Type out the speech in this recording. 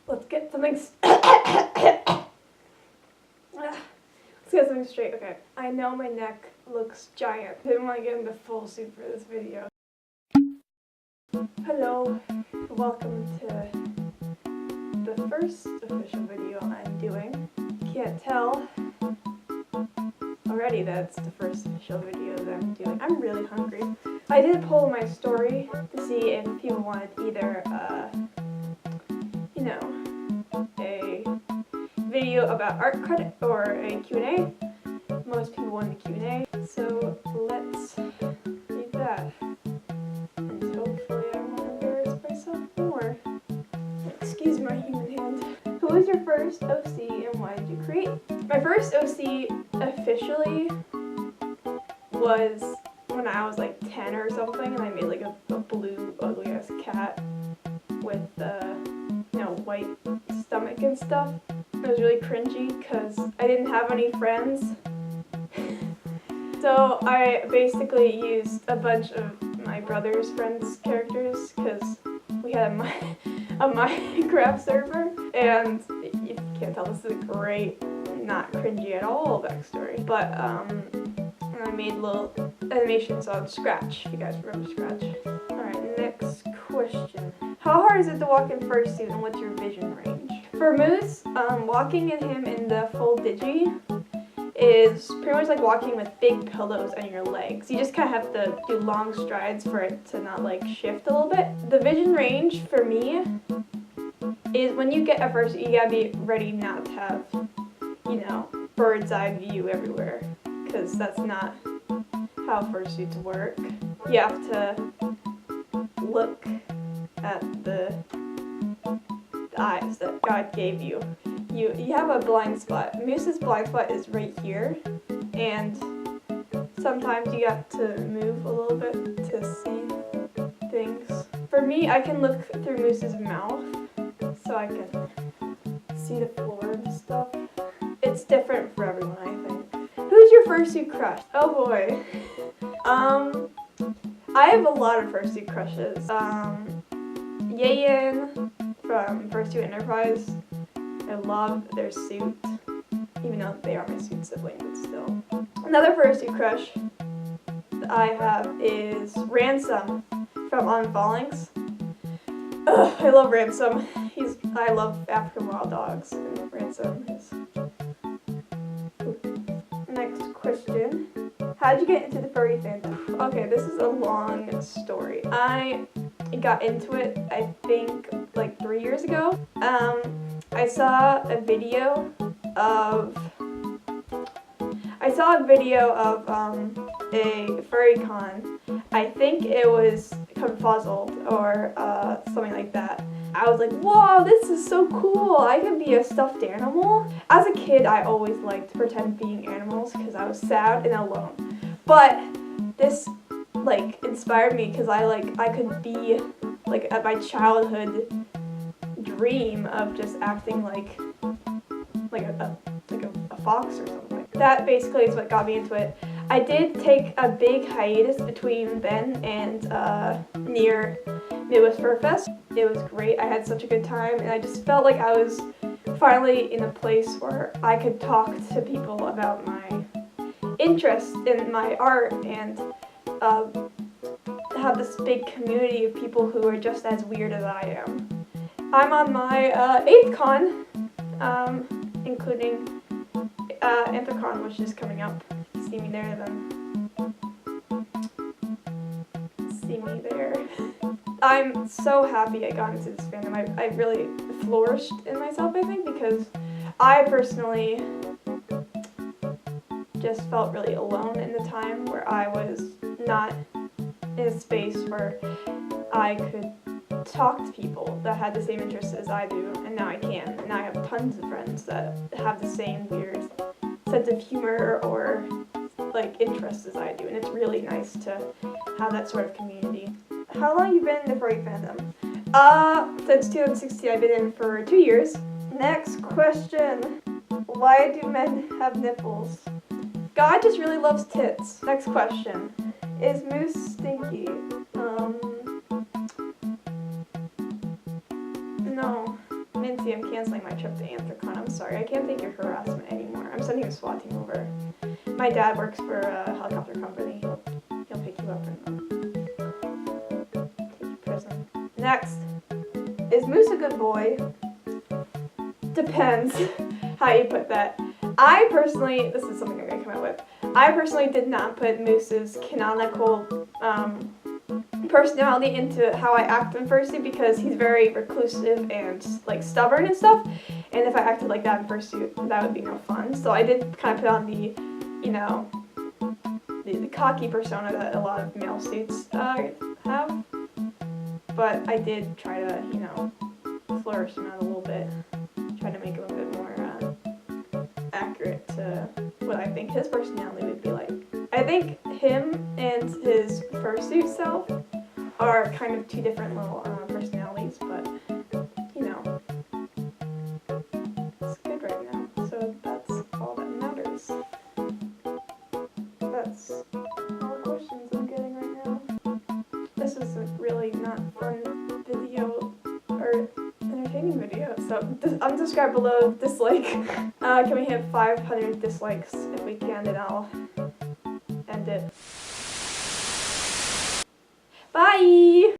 Let's get something let's get something straight. Okay, I know my neck looks giant. I didn't want to get into full suit for this video. Hello, welcome to the first official video I'm doing. Can't tell already that it's the first official video that I'm doing. I'm really hungry. I did a poll in my story to see if people wanted either a video about art credit or a Q&A. Most people wanted a Q&A, so let's do that. And hopefully I won't embarrass myself more. Excuse my human hand. Who was your first OC and why did you create? My first OC officially was when I was like 10 or something, and I made like a blue ugly ass cat with white stomach and stuff. It was really cringy because I didn't have any friends. So I basically used a bunch of my brother's friends' characters because we had a Minecraft server, and you can't tell, this is a great, not cringy at all backstory. But I made little animations on Scratch, if you guys remember Scratch. Alright, next question. How hard is it to walk in fursuit and what's your vision range? For Moose, walking in him in the full digi is pretty much like walking with big pillows on your legs. You just kind of have to do long strides for it to not like shift a little bit. The vision range for me is when you get a fursuit, you gotta be ready not to have, bird's eye view everywhere, because that's not how fursuits work. You have to look at the eyes that God gave you. You have a blind spot. Moose's blind spot is right here, and sometimes you got to move a little bit to see things. For me, I can look through Moose's mouth, so I can see the floor and stuff. It's different for everyone, I think. Who's your fursuit crush? Oh boy. I have a lot of fursuit crushes. Yayan from Fursuit Enterprise. I love their suit, even though they are my suit sibling, but still. Another fursuit crush that I have is Ransom from On Fallings. Ugh, I love Ransom. I love African wild dogs, and Ransom is. Next question. How did you get into the furry fandom? Okay, this is a long story. I got into it, I think, like 3 years ago. I saw a video of a furry con. I think it was Confuzzled or something like that. I was like, whoa, this is so cool. I can be a stuffed animal. As a kid, I always liked to pretend being animals because I was sad and alone. But this inspired me because I could be at my childhood dream of just acting like a fox or something. That basically is what got me into it. I did take a big hiatus between then and near Midwest Fur Fest. It was great. I had such a good time, and I just felt like I was finally in a place where I could talk to people about my interest in my art and have this big community of people who are just as weird as I am. I'm on my 8th con, including Anthocon, which is coming up. If you see me there, then see me there. I'm so happy I got into this fandom. I really flourished in myself, I think, because I personally just felt really alone in the time where I was not in a space where I could talk to people that had the same interests as I do, and now I can. And now I have tons of friends that have the same weird sense of humor or interests as I do, and it's really nice to have that sort of community. How long have you been in the furry fandom? Since 2016. I've been in for 2 years. Next question. Why do men have nipples? God just really loves tits. Next question. Is Moose stinky? No. Mince Auntie, I'm canceling my trip to Anthrocon. I'm sorry, I can't take your harassment anymore. I'm sending a SWAT team over. My dad works for a helicopter company. He'll pick you up and take you to prison. Next. Is Moose a good boy? Depends how you put that. I personally, this is something I'm going to come out with. I personally did not put Moose's canonical personality into how I act in Fursuit because he's very reclusive and like stubborn and stuff. And if I acted like that in Fursuit, that would be no fun. So I did kind of put on the, you know, the cocky persona that a lot of male suits have. But I did try to, you know, flourish him out a little bit. Try to make him a bit more accurate to what I think his personality would be like. I think him and his fursuit self are kind of two different little personalities, but you know, it's good right now. So that's all that matters. That's all the questions I'm getting right now. This is a really not fun video or entertaining video, so unsubscribe below, dislike. Can we hit 500 dislikes? If we can, then I'll end it. Bye!